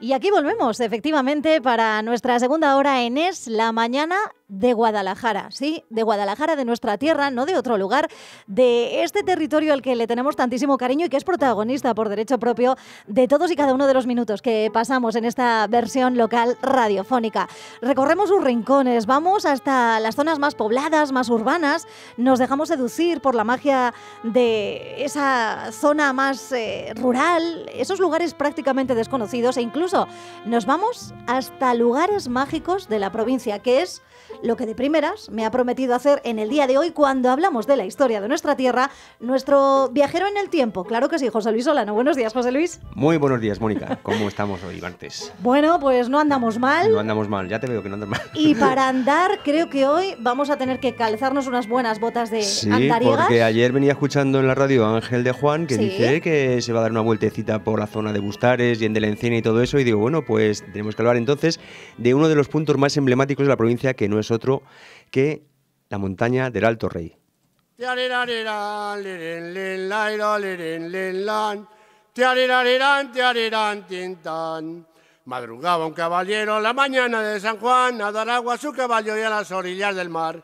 Y aquí volvemos, efectivamente, para nuestra segunda hora en Es la Mañana de Guadalajara. Sí, de Guadalajara, de nuestra tierra, no de otro lugar, de este territorio al que le tenemos tantísimo cariño y que es protagonista por derecho propio de todos y cada uno de los minutos que pasamos en esta versión local radiofónica. Recorremos sus rincones, vamos hasta las zonas más pobladas, más urbanas, nos dejamos seducir por la magia de esa zona más rural, esos lugares prácticamente desconocidos, e incluso nos vamos hasta lugares mágicos de la provincia, que es lo que de primeras me ha prometido hacer en el día de hoy cuando hablamos de la historia de nuestra tierra, nuestro viajero en el tiempo. Claro que sí, José Luis Solano. Buenos días, José Luis. Muy buenos días, Mónica. ¿Cómo estamos hoy, martes? Bueno, pues no andamos mal. No andamos mal, ya te veo que no andas mal. Y para andar, creo que hoy vamos a tener que calzarnos unas buenas botas de andariegas. Porque ayer venía escuchando en la radio a Ángel de Juan que dice que se va a dar una vueltecita por la zona de Bustares y en de la Encina y todo eso, y digo, bueno, pues tenemos que hablar entonces de uno de los puntos más emblemáticos de la provincia, que no es otro que la montaña del Alto Rey. Madrugaba un caballero la mañana de San Juan a dar agua a su caballo y a las orillas del mar.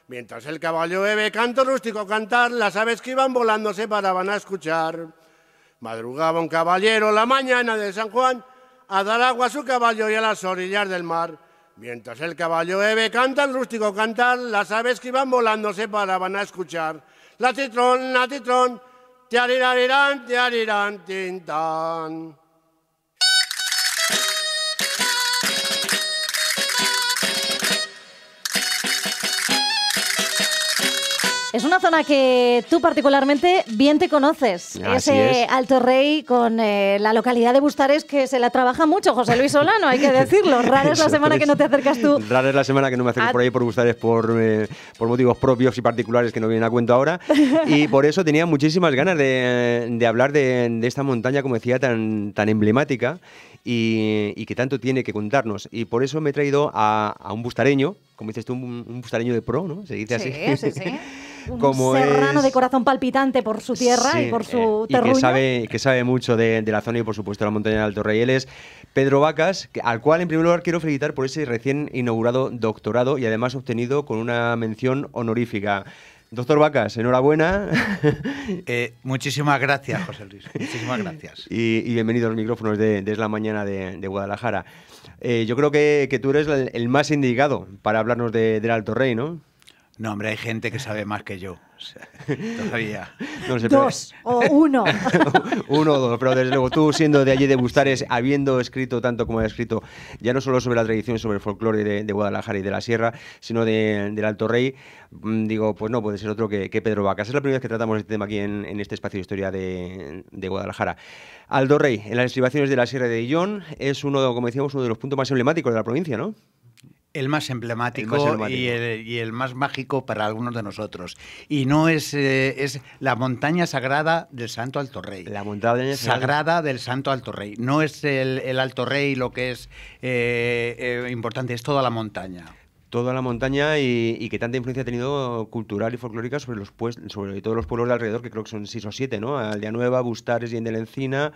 Mientras el caballo bebe canto rústico cantar, las aves que iban volando se paraban a escuchar. Madrugaba un caballero la mañana de San Juan a dar agua a su caballo y a las orillas del mar. Mientras el caballo bebe canta el rústico cantar, las aves que iban volando se paraban a escuchar. La titrón, tiarirán, tintán. Es una zona que tú particularmente bien te conoces. Así ese es. Alto Rey con la localidad de Bustares, que se la trabaja mucho, José Luis Solano, hay que decirlo. Rara es la semana que no te acercas tú. Rara es la semana que no me acerco por ahí por Bustares por motivos propios y particulares que no vienen a cuento ahora. Y por eso tenía muchísimas ganas de hablar de esta montaña, como decía, tan emblemática y que tanto tiene que contarnos. Y por eso me he traído a un bustareño, como dices tú, un bustareño de pro, ¿no? Se dice así. Sí. Un serrano de corazón palpitante por su tierra y por su terruño. Y que sabe mucho de la zona y, por supuesto, de la montaña del Alto Rey. Él es Pedro Vacas, al cual, en primer lugar, quiero felicitar por ese recién inaugurado doctorado y, además, obtenido con una mención honorífica. Doctor Vacas, enhorabuena. Muchísimas gracias, José Luis. Muchísimas gracias. Y bienvenido a los micrófonos de Es la Mañana de Guadalajara. Yo creo que tú eres el más indicado para hablarnos del Alto Rey, ¿no? No, hombre, hay gente que sabe más que yo. O sea, todavía. No sé, dos o uno. Uno o dos, pero desde luego tú, siendo de allí de Bustares, habiendo escrito tanto como has escrito, ya no solo sobre la tradición, sobre el folclore de Guadalajara y de la Sierra, sino del Alto Rey, digo, pues no puede ser otro que Pedro Vacas. Es la primera vez que tratamos este tema aquí en este espacio de historia de Guadalajara. Alto Rey, en las estribaciones de la Sierra de Illón, es uno, como decíamos, uno de los puntos más emblemáticos de la provincia, ¿no? El más emblemático. Y el más mágico para algunos de nosotros. Y no es la montaña sagrada del Santo Alto Rey. La montaña sagrada del Santo Alto Rey. No es el Alto Rey lo que es importante, es toda la montaña. Toda la montaña y que tanta influencia ha tenido cultural y folclórica sobre todos los pueblos de alrededor, que creo que son 6 o 7, ¿no? Aldea Nueva, Bustares y en de la Encina,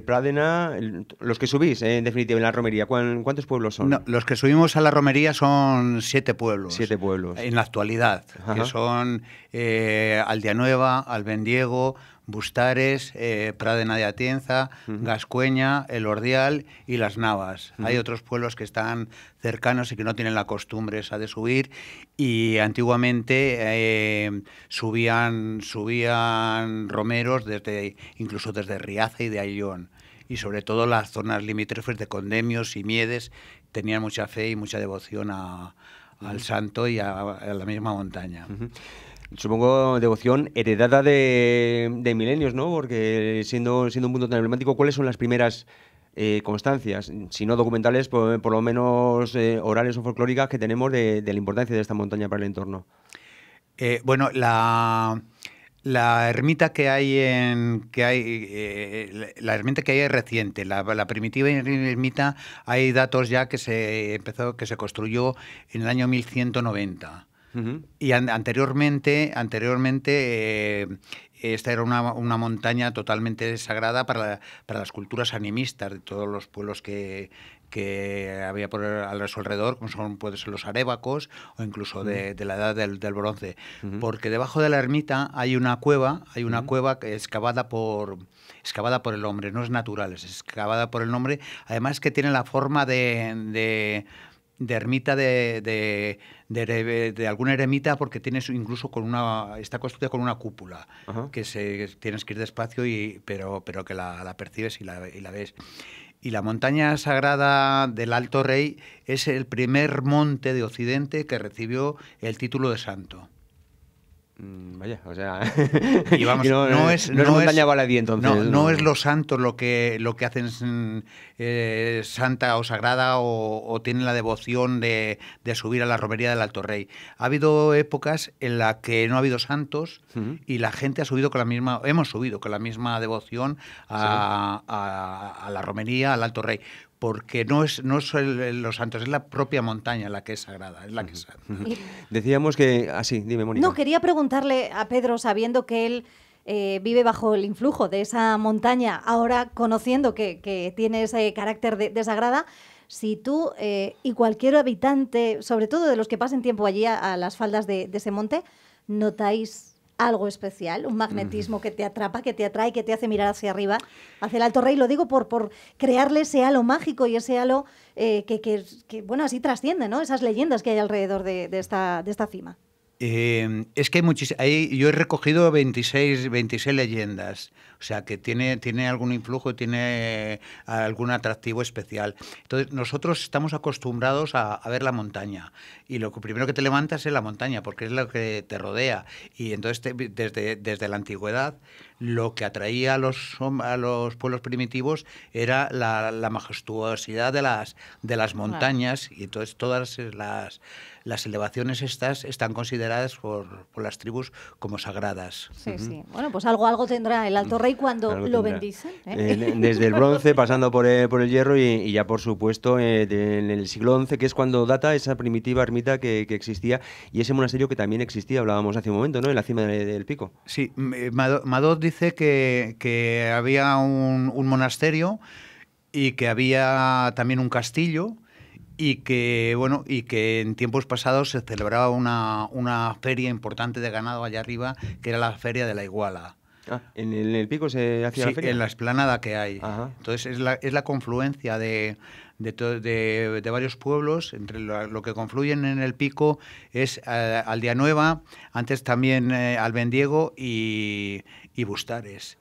Prádena, los que subís, en definitiva, en la romería. ¿Cuántos pueblos son? No, los que subimos a la romería son 7 pueblos. 7 pueblos. En la actualidad, que son Aldea Nueva, Albendiego, Bustares, Prádena de Atienza, Gascueña, El Ordial y Las Navas. Hay otros pueblos que están cercanos y que no tienen la costumbre esa de subir, y antiguamente subían romeros incluso desde Riaza y de Ayllón, y sobre todo las zonas limítrofes de Condemios y Miedes tenían mucha fe y mucha devoción al santo y a la misma montaña. Supongo devoción heredada de milenios, ¿no? Porque siendo un punto tan emblemático, ¿cuáles son las primeras constancias, si no documentales, por lo menos orales o folclóricas, que tenemos de la importancia de esta montaña para el entorno? Bueno, la ermita que hay es reciente. La primitiva ermita, hay datos ya que se construyó en el año 1190. Y anteriormente esta era una montaña totalmente sagrada para las culturas animistas de todos los pueblos que había a su alrededor, como pueden ser los arébacos o incluso de la edad del bronce. Porque debajo de la ermita hay una cueva excavada por el hombre, no es natural, es excavada por el hombre, además que tiene la forma de ermita de alguna eremita, porque tienes incluso está construida con una cúpula. Que tienes que ir despacio pero que la percibes y la ves. Y la montaña sagrada del Alto Rey es el primer monte de Occidente que recibió el título de santo. Vaya, o sea, y vamos, no es montaña baladí, entonces. No es los santos lo que hacen santa o sagrada o tienen la devoción de subir a la romería del Alto Rey. Ha habido épocas en las que no ha habido santos y la gente hemos subido con la misma devoción a la romería, al Alto Rey. Porque no es los santos, es la propia montaña la que es sagrada, es la que es santa. Decíamos que... dime, Mónica. No, quería preguntarle a Pedro, sabiendo que él vive bajo el influjo de esa montaña, ahora conociendo que tiene ese carácter de sagrada, si tú y cualquier habitante, sobre todo de los que pasen tiempo allí a las faldas de ese monte, notáis algo especial, un magnetismo que te atrapa, que te atrae, que te hace mirar hacia arriba, hacia el Alto Rey. Lo digo por crearle ese halo mágico y ese halo que bueno, así trasciende, ¿no? Esas leyendas que hay alrededor de esta cima. Es que yo he recogido 26 leyendas, o sea que tiene algún influjo, tiene algún atractivo especial. Entonces nosotros estamos acostumbrados a ver la montaña y lo primero que te levantas es la montaña porque es lo que te rodea, y entonces desde la antigüedad lo que atraía a los pueblos primitivos era la majestuosidad de las montañas, y entonces todas las elevaciones estas están consideradas por las tribus como sagradas. Sí, sí. Bueno, pues algo tendrá el Alto Rey cuando lo bendicen. Desde el bronce, pasando por el hierro y ya, por supuesto, en el siglo XI, que es cuando data esa primitiva ermita que existía, y ese monasterio que también existía, hablábamos hace un momento, ¿no?, en la cima del pico. Sí, Madot dice que había un monasterio y que había también un castillo, y que en tiempos pasados se celebraba una feria importante de ganado allá arriba, que era la Feria de la Iguala. ¿En el pico se hacía la feria? En la explanada que hay. Ajá. Entonces es la confluencia de varios pueblos. Entre lo que confluyen en el pico es Aldea Nueva, antes también Albendiego y Bustares,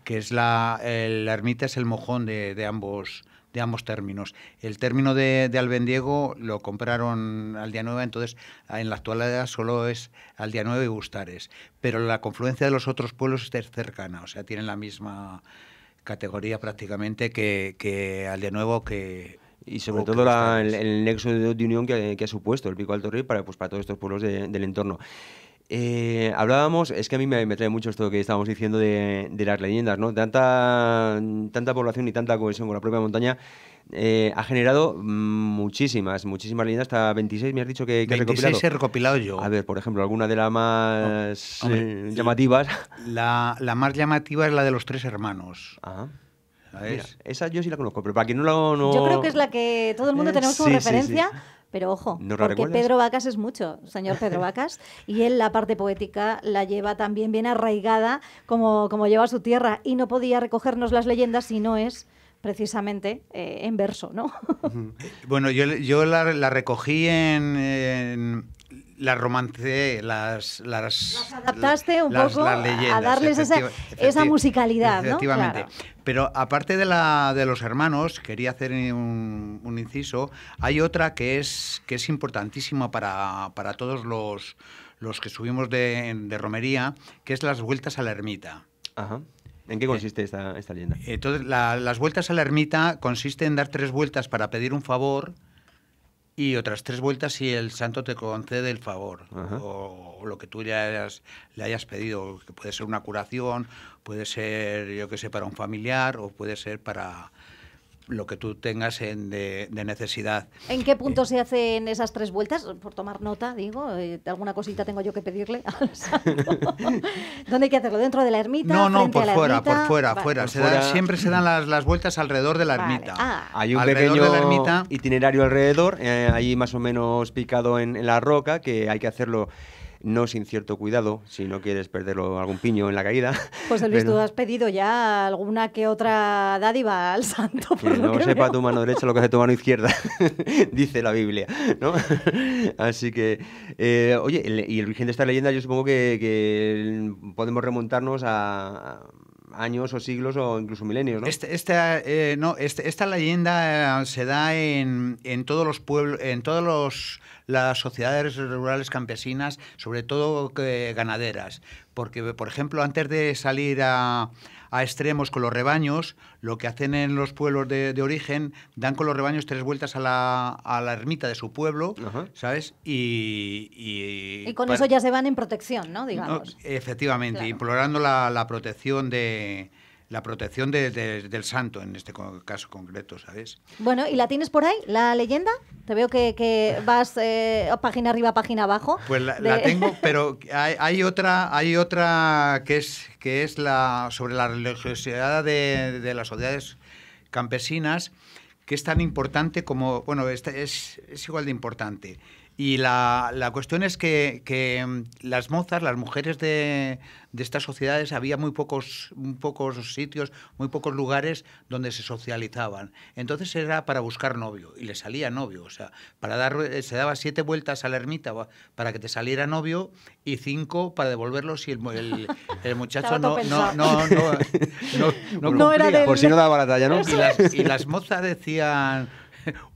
que es la ermita, es el mojón de ambos términos. El término de Albendiego lo compraron Aldea Nueva, entonces en la actualidad solo es Aldea Nueva y Bustares, pero la confluencia de los otros pueblos es cercana, o sea, tienen la misma categoría prácticamente que Aldea Nueva y sobre todo el nexo de unión que ha supuesto el Pico Alto Rey para todos estos pueblos del entorno. Hablábamos, es que a mí me trae mucho esto que estábamos diciendo de las leyendas, ¿no? Tanta población y tanta cohesión con la propia montaña ha generado muchísimas leyendas, hasta 26 me has dicho que 26 he recopilado yo. A ver, por ejemplo, alguna de las más llamativas. La más llamativa es la de los 3 hermanos. Ajá. Mira, esa yo sí la conozco, pero para quien no... Yo creo que es la que todo el mundo tenemos como referencia. Sí. Pero ojo, porque recuerdas? Pedro Vacas es mucho, señor Pedro Vacas, y él la parte poética la lleva también bien arraigada como lleva su tierra, y no podía recogernos las leyendas si no es precisamente en verso, ¿no? Bueno, yo la recogí las romancé, las adaptaste un poco las leyendas, a darles esa musicalidad, ¿no? Efectivamente. Claro. Pero aparte de los hermanos, quería hacer un inciso. Hay otra que es importantísima para todos los que subimos de romería, que es las vueltas a la ermita. Ajá. ¿En qué consiste esta leyenda? Entonces, las vueltas a la ermita consiste en dar 3 vueltas para pedir un favor, y otras 3 vueltas si el santo te concede el favor, o lo que tú le hayas pedido, que puede ser una curación, puede ser, yo qué sé, para un familiar, o puede ser para lo que tú tengas de necesidad. ¿En qué punto se hacen esas 3 vueltas? Por tomar nota, digo, alguna cosita tengo yo que pedirle al santo. ¿Dónde hay que hacerlo? ¿Dentro de la ermita? No, ¿Frente a la fuera, ermita? por fuera, Vale. fuera. Fuera. Siempre se dan las vueltas alrededor de la Vale. ermita. Ah. Hay un Alrededor pequeño de la ermita. itinerario alrededor, ahí más o menos picado en la roca, que hay que hacerlo no sin cierto cuidado, si no quieres perderlo algún piño en la caída. José Luis, Pero tú has pedido ya alguna que otra dádiva al santo. Por que lo no que sepa veo. tu mano derecha lo que hace tu mano izquierda, dice la Biblia, ¿no? Así que, oye, y el origen de esta leyenda yo supongo que podemos remontarnos a años o siglos o incluso milenios, ¿no? Esta leyenda se da en todos los pueblos, en todas las sociedades rurales campesinas, sobre todo ganaderas. Porque, por ejemplo, antes de salir a extremos con los rebaños, lo que hacen en los pueblos de origen, dan con los rebaños 3 vueltas a la ermita de su pueblo, Ajá. ¿sabes? Y Y con eso ya se van en protección, ¿no? Digamos. Efectivamente, Claro. implorando la protección del santo, en este caso concreto, ¿sabes? Bueno, ¿y la tienes por ahí, la leyenda? Te veo que vas página arriba, página abajo. Pues la tengo, pero hay otra que es sobre la religiosidad de las sociedades campesinas, que es tan importante como, bueno, es igual de importante. Y la cuestión es que las mozas, las mujeres de estas sociedades, había muy pocos sitios, muy pocos lugares donde se socializaban. Entonces era para buscar novio, y le salía novio. O sea, se daba 7 vueltas a la ermita para que te saliera novio y 5 para devolverlo si el muchacho Estaba todo no No era cumplía. de- Por si no daba la talla, ¿no? Y las mozas decían: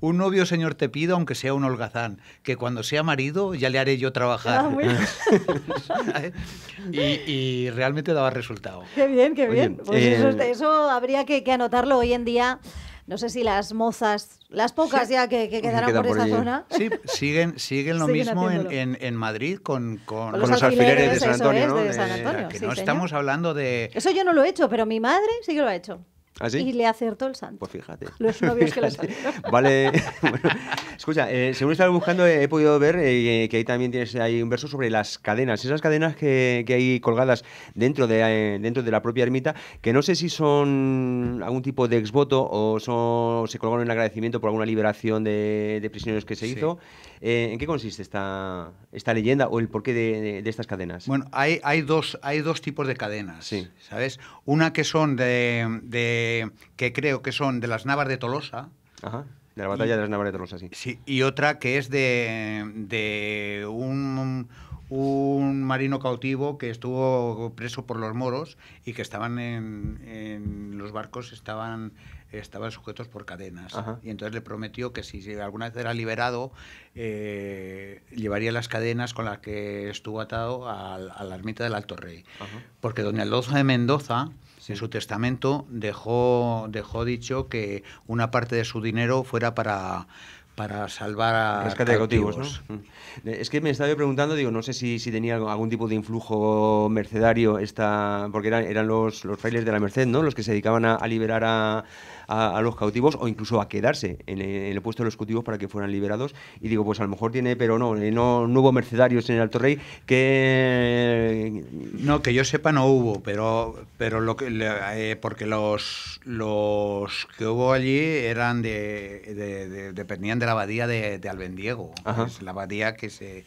un novio, señor, te pido, aunque sea un holgazán, que cuando sea marido ya le haré yo trabajar. Ah, muy bien. y realmente daba resultado. Qué bien, qué Oye, bien. Pues eso habría que anotarlo hoy en día. No sé si las mozas, las pocas ya que quedarán quedan por por esa allí. zona. Sí, siguen lo Siguen mismo haciéndolo. en Madrid con los alfileres de San eso Antonio, es, ¿no? de San De- Antonio, que sí, no señor. estamos hablando de... Eso yo no lo he hecho, pero mi madre sí que lo ha hecho. ¿Ah, sí? Y le acertó el santo. Pues fíjate. Los novios que le salieron. Vale. Bueno, escucha, según estaba buscando, he podido ver que ahí también tienes ahí un verso sobre las cadenas. Esas cadenas que hay colgadas dentro de la propia ermita, que no sé si son algún tipo de exvoto o se colgaron en agradecimiento por alguna liberación de prisioneros que se Sí. hizo. ¿En qué consiste esta leyenda o el porqué de estas cadenas? Bueno, hay dos tipos de cadenas, Sí. ¿sabes? Una que son que creo que son de las Navas de Tolosa. Ajá, de la batalla de las Navas de Tolosa, sí. Sí, y otra que es de un marino cautivo que estuvo preso por los moros y que estaban en los barcos, estaban sujetos por cadenas. Ajá. Y entonces le prometió que si alguna vez era liberado, llevaría las cadenas con las que estuvo atado a la ermita del Alto Rey. Ajá. Porque doña Aldoza de Mendoza, en su testamento, dejó dicho que una parte de su dinero fuera para salvar a Rescate de cautivos, ¿no? Es que me estaba yo preguntando, digo, no sé si tenía algún tipo de influjo mercedario porque eran los frailes de la Merced, ¿no? Los que se dedicaban a liberar a los cautivos o incluso a quedarse en el puesto de los cautivos para que fueran liberados. Y digo, pues a lo mejor tiene, pero no hubo mercenarios en el Alto Rey que... No, que yo sepa no hubo, pero porque los que hubo allí eran dependían de la abadía de Albendiego. Ajá. Es la abadía que se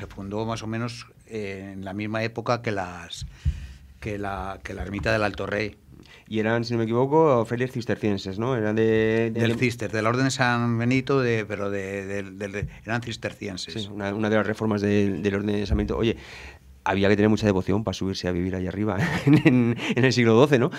fundó más o menos en la misma época que la ermita del Alto Rey. Y eran, si no me equivoco, frailes cistercienses, ¿no? Eran Del Cister, de la Orden de San Benito, pero eran cistercienses. Sí, una de las reformas del orden de San Benito. Oye, había que tener mucha devoción para subirse a vivir allá arriba en el siglo XII, ¿no?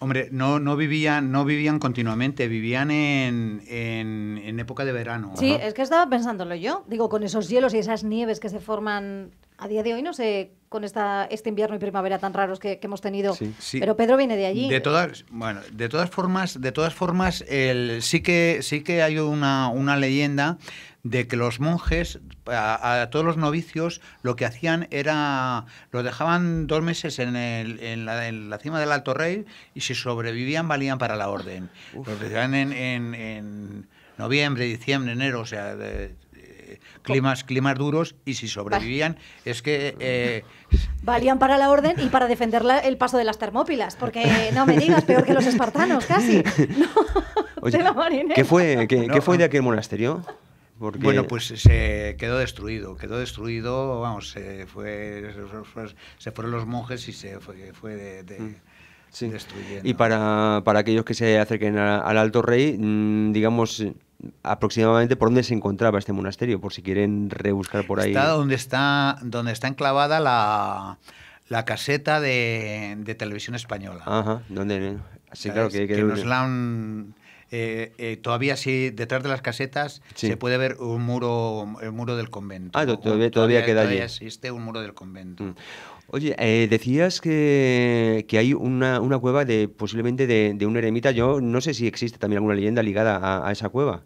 Hombre, no vivían continuamente, vivían en época de verano. Sí, Ajá. es que estaba pensándolo yo. Digo, con esos hielos y esas nieves que se forman A día de hoy no sé, con este invierno y primavera tan raros que hemos tenido, Sí. pero Pedro viene de allí. De todas formas, sí que hay una leyenda de que los monjes, a todos los novicios, lo que hacían era, los dejaban 2 meses en la cima del Alto Rey, y si sobrevivían valían para la orden. Los dejaban en noviembre, diciembre, enero, o sea, climas duros, y si sobrevivían es que... Valían para la orden y para defender el paso de las Termópilas, porque no me digas, peor que los espartanos, casi. No, Oye, de la marinera. ¿qué fue de aquel monasterio? Porque... Bueno, pues se quedó destruido, vamos, se fueron los monjes y se fue Sí. destruyendo. Y para aquellos que se acerquen al Alto Rey, digamos, aproximadamente por dónde se encontraba este monasterio, por si quieren rebuscar por ahí. Está donde está enclavada la caseta de Televisión Española. Ajá, donde... Sí, claro, que nos la han... todavía sí, detrás de las casetas se puede ver el muro del convento. Ah, todavía queda allí. Todavía existe un muro del convento. Oye, decías que hay una cueva posiblemente de un eremita. Yo no sé si existe también alguna leyenda ligada a esa cueva.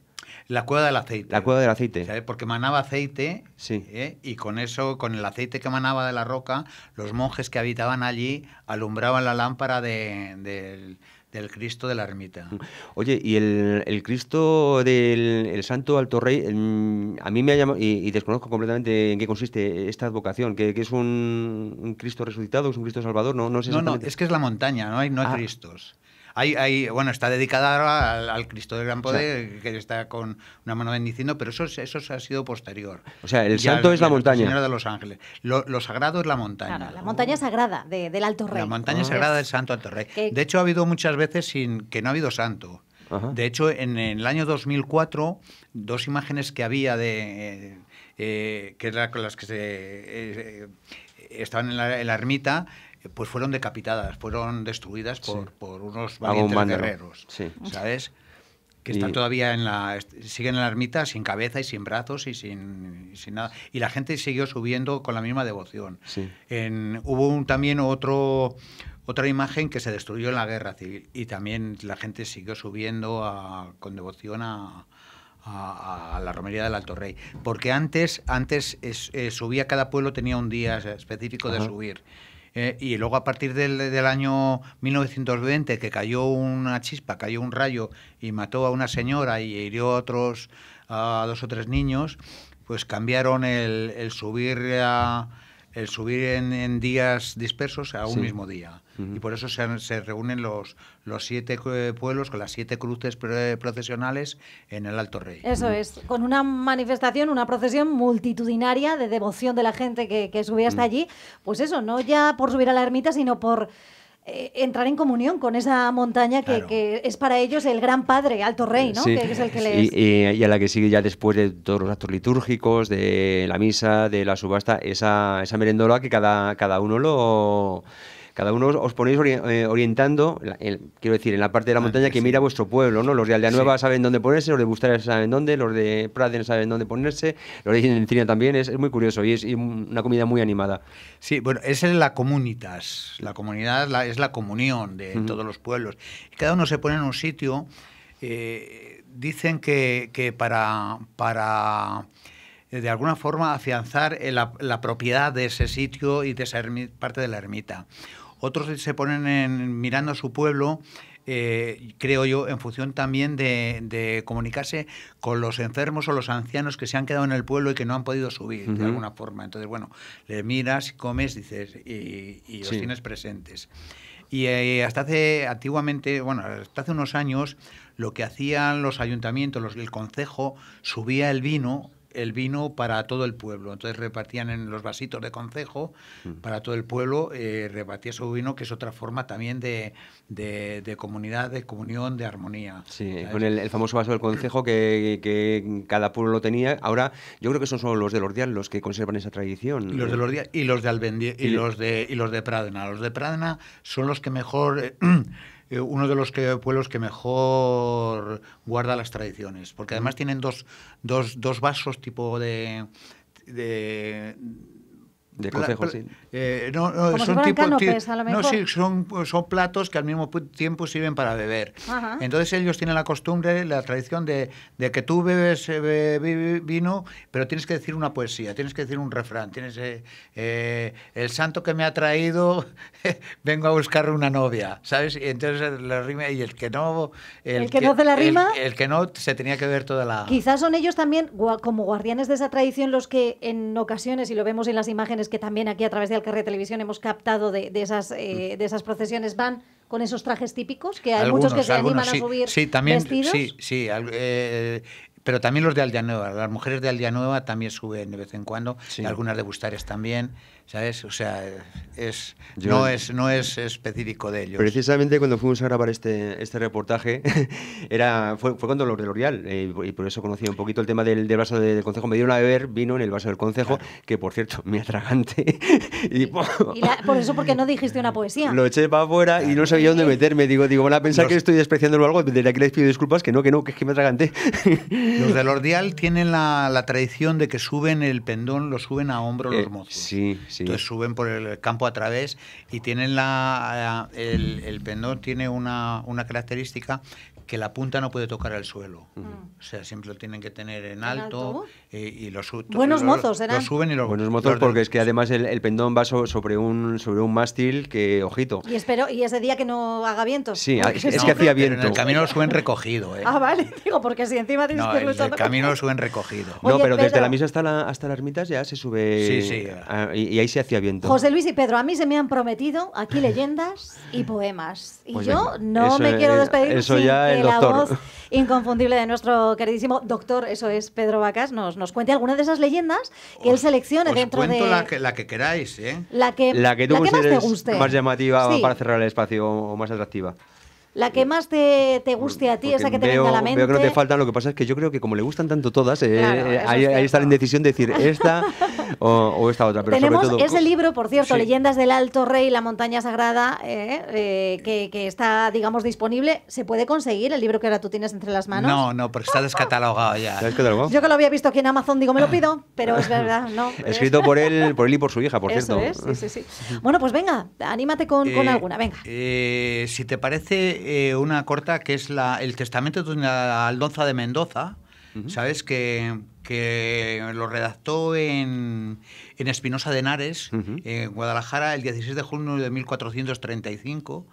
La cueva del aceite. La cueva del aceite. ¿Sabes? Porque manaba aceite, sí. Y con el aceite que manaba de la roca, los monjes que habitaban allí alumbraban la lámpara del Cristo de la ermita. Oye, y el Cristo del Santo Alto Rey, a mí me ha llamado, y desconozco completamente en qué consiste esta advocación, que es un Cristo resucitado, es un Cristo salvador, no sé exactamente. No, es que es la montaña, no hay Cristos. Bueno, está dedicada al Cristo del Gran Poder, que está con una mano bendiciendo, pero eso ha sido posterior. O sea, el santo es la montaña. Señora de los Ángeles. Lo sagrado es la montaña. Claro, la montaña sagrada del Alto Rey. La montaña sagrada del Santo Alto Rey. De hecho, ha habido muchas veces que no ha habido santo. Ajá. De hecho, en el año 2004, 2 imágenes que había que eran las que estaban en la ermita, pues fueron decapitadas, fueron destruidas por unos valientes guerreros, ¿sabes? Que están todavía siguen en la ermita sin cabeza y sin brazos y sin nada. Y la gente siguió subiendo con la misma devoción. Sí. Hubo también otra imagen que se destruyó en la Guerra Civil, y también la gente siguió subiendo con devoción a la romería del Alto Rey. Porque antes subía, cada pueblo tenía un día específico de subir. Y luego, a partir del año 1920, que cayó una chispa, cayó un rayo y mató a una señora y hirió a 2 o 3 niños, pues cambiaron el subir en días dispersos a un mismo día. Y por eso se reúnen los 7 pueblos con las 7 cruces procesionales en el Alto Rey. Eso es, con una manifestación, una procesión multitudinaria de devoción de la gente que subía hasta allí. Pues eso, no ya por subir a la ermita, sino por entrar en comunión con esa montaña que es para ellos el gran padre, Alto Rey, ¿no? Sí. Que es el que les... Y a la que sigue ya después de todos los actos litúrgicos, de la misa, de la subasta, esa merendola que cada uno os ponéis orientando, quiero decir, en la parte de la montaña que mira vuestro pueblo, ¿no? Los de Aldeanueva saben dónde ponerse, los de Bustares saben dónde, los de Praden saben dónde ponerse, los de Encina también, es muy curioso y es una comida muy animada. Sí, bueno, es la comunitas, la comunidad es la comunión de todos los pueblos. Y cada uno se pone en un sitio, dicen que para de alguna forma afianzar la propiedad de ese sitio y de esa parte de la ermita. Otros se ponen mirando a su pueblo, creo yo, en función también de comunicarse con los enfermos o los ancianos que se han quedado en el pueblo y que no han podido subir de alguna forma. Entonces, bueno, le miras, comes, dices, y los tienes presentes. Y hasta hace unos años, lo que hacían los ayuntamientos, el concejo, subía el vino para todo el pueblo. Entonces repartían en los vasitos de concejo para todo el pueblo, repartía su vino, que es otra forma también de comunidad, de comunión, de armonía. Sí, ¿sabes? con el famoso vaso del concejo que cada pueblo lo tenía. Ahora yo creo que son solo los de Lordial los que conservan esa tradición. Los de Lordial y los de Albendiego y los de Pradena. Los de Pradena son los que mejor... uno de los pueblos que mejor guarda las tradiciones, porque además tienen dos vasos tipo de De concejo, sí. No, Como si fueran canapés, a lo mejor. No, sí, son platos que al mismo tiempo sirven para beber. Ajá. Entonces ellos tienen la costumbre, la tradición de que tú bebes vino, pero tienes que decir una poesía, tienes que decir un refrán. Tienes el santo que me ha traído, vengo a buscar una novia, ¿sabes? Y entonces la rima, y el que no... El que no hace la rima... El que no, se tenía que ver toda la... Quizás son ellos también, como guardianes de esa tradición, los que en ocasiones, y lo vemos en las imágenes que también aquí a través de Alcarria Televisión hemos captado de esas procesiones, van con esos trajes típicos, que hay muchos que se animan a subir vestidos. Sí, pero también los de Aldeanueva, las mujeres de Aldeanueva también suben de vez en cuando, y algunas de Bustares también, ¿sabes? O sea, no es específico de ellos. Precisamente cuando fuimos a grabar este reportaje, fue cuando los de L'Oréal, y por eso conocí un poquito el tema del vaso del concejo. Me dieron a beber vino en el vaso del concejo, claro, que por cierto, me atragante. Por eso, porque no dijiste una poesía. Lo eché para afuera y no sabía dónde meterme. Digo, van a pensar que estoy despreciándolo o algo. Desde aquí les pido disculpas, que es que me atraganté. Los de L'Oréal tienen la tradición de que suben el pendón, lo suben a hombro los mozos. Sí. Entonces suben por el campo a través y tienen el pendón tiene una característica, que la punta no puede tocar el suelo. O sea, siempre lo tienen que tener en alto. Y buenos mozos eran. Lo suben y buenos mozos, porque es que además el pendón va sobre un mástil que, ojito. Y ese día que no haga viento. Sí, es que hacía viento. En el camino lo suben recogido. Ah, vale, digo, porque si encima tienes que en el camino lo suben recogido. No, pero Pedro, desde la misa hasta las ermitas ya se sube. Sí. Y ahí se hacía viento. José Luis y Pedro, a mí se me han prometido aquí leyendas y poemas. Y pues yo no me quiero despedir eso sin ya que el la doctor. voz inconfundible de nuestro queridísimo doctor, eso es Pedro Vacas, nos cuente alguna de esas leyendas que él seleccione dentro de... Os cuento la que queráis, ¿eh? La que tú más te guste. Más llamativa, sí, para cerrar el espacio, o más atractiva. La que más te guste a ti, esa que te venga a la mente. Veo que no te faltan, lo que pasa es que yo creo que como le gustan tanto todas, claro, ahí está la indecisión de decir esta o esta otra. Pero tenemos sobre todo, ese libro, por cierto, sí, Leyendas del Alto Rey, la montaña sagrada, que está, digamos, disponible. ¿Se puede conseguir el libro que ahora tú tienes entre las manos? No, porque está descatalogado ya. Yo que lo había visto aquí en Amazon, digo, me lo pido, pero es verdad, no. Escrito por él y por su hija, por cierto. Eso es, sí. Bueno, pues venga, anímate con alguna, venga. Si te parece, una corta, que es el testamento de doña Aldonza de Mendoza, ¿sabes? Que lo redactó en Espinosa de Henares, en Guadalajara, el 16 de junio de 1435,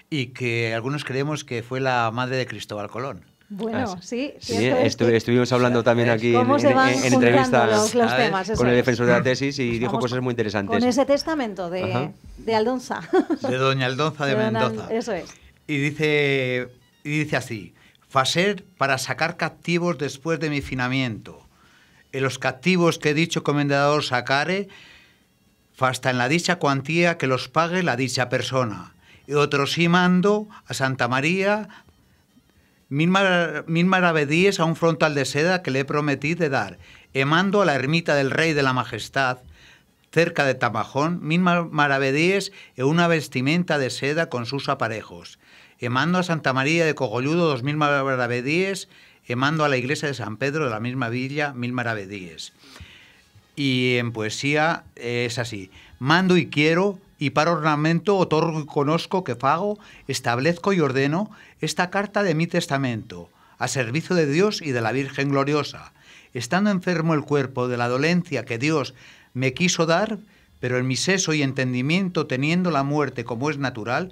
y que algunos creemos que fue la madre de Cristóbal Colón. Bueno, sí. Estuvimos hablando también aquí en entrevistas los temas, con el defensor de la tesis, y dijo cosas muy interesantes. Con ese testamento de Aldonza. De doña Aldonza de Mendoza. Eso es. Y dice así: facer para sacar captivos después de mi finamiento. En los captivos que dicho comendador sacare, fasta en la dicha cuantía que los pague la dicha persona. Y otro sí mando a Santa María 1000 maravedíes a un frontal de seda que le prometí de dar. E mando a la ermita del Rey de la Majestad, cerca de Tamajón, 1000 maravedíes e una vestimenta de seda con sus aparejos. E mando a Santa María de Cogolludo 2000 maravedíes, e mando a la iglesia de San Pedro de la misma villa 1000 maravedíes. Y en poesía es así: mando y quiero, y para ornamento otorgo y conozco que fago, establezco y ordeno esta carta de mi testamento, a servicio de Dios y de la Virgen gloriosa. Estando enfermo el cuerpo de la dolencia que Dios me quiso dar, pero en mi seso y entendimiento teniendo la muerte como es natural,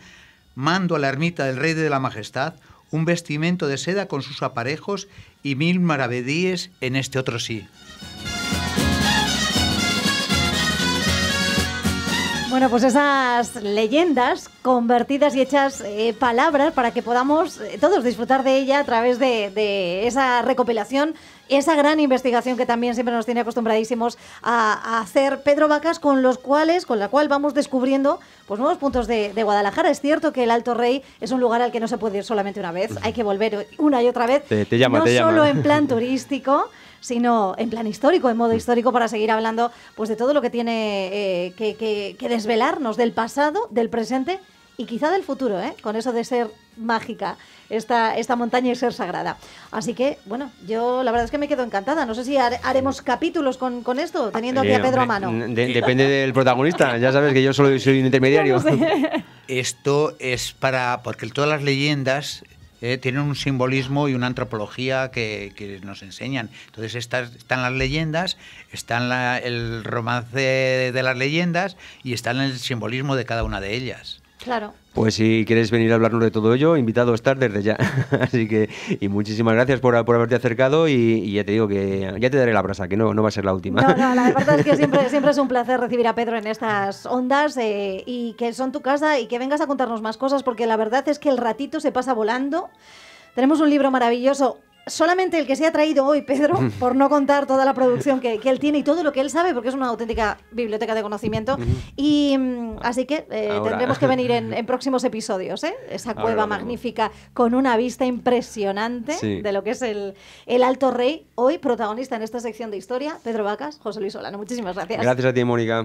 mando a la ermita del Rey de la Majestad un vestimento de seda con sus aparejos y 1000 maravedíes en este otro sí. Bueno, pues esas leyendas convertidas y hechas palabras para que podamos todos disfrutar de ella a través de esa recopilación, esa gran investigación que también siempre nos tiene acostumbradísimos a hacer Pedro Vacas, con la cual vamos descubriendo pues nuevos puntos de Guadalajara. Es cierto que el Alto Rey es un lugar al que no se puede ir solamente una vez, hay que volver una y otra vez, te llama. Solo en plan turístico, sino en plan histórico, en modo histórico, para seguir hablando pues de todo lo que tiene que desvelarnos del pasado, del presente y quizá del futuro, con eso de ser mágica esta montaña y ser sagrada. Así que, bueno, yo la verdad es que me quedo encantada. No sé si haremos capítulos con esto, teniendo aquí a Pedro a mano. Depende del protagonista. Ya sabes que yo solo soy un intermediario. No sé. Esto es porque todas las leyendas tienen un simbolismo y una antropología que nos enseñan. Entonces están las leyendas, están el romance de las leyendas y están el simbolismo de cada una de ellas. Claro. Pues si quieres venir a hablarnos de todo ello, invitado a estar desde ya. Así que, y muchísimas gracias por haberte acercado y ya te digo que ya te daré la brasa, que no va a ser la última. No, la verdad es que siempre es un placer recibir a Pedro en estas ondas y que son tu casa y que vengas a contarnos más cosas, porque la verdad es que el ratito se pasa volando. Tenemos un libro maravilloso. Solamente el que se ha traído hoy, Pedro, por no contar toda la producción que él tiene y todo lo que él sabe, porque es una auténtica biblioteca de conocimiento. Y así que tendremos que venir en próximos episodios, ¿eh? Esa cueva magnífica con una vista impresionante de lo que es el Alto Rey. Hoy, protagonista en esta sección de historia, Pedro Vacas, José Luis Solano. Muchísimas gracias. Gracias a ti, Mónica.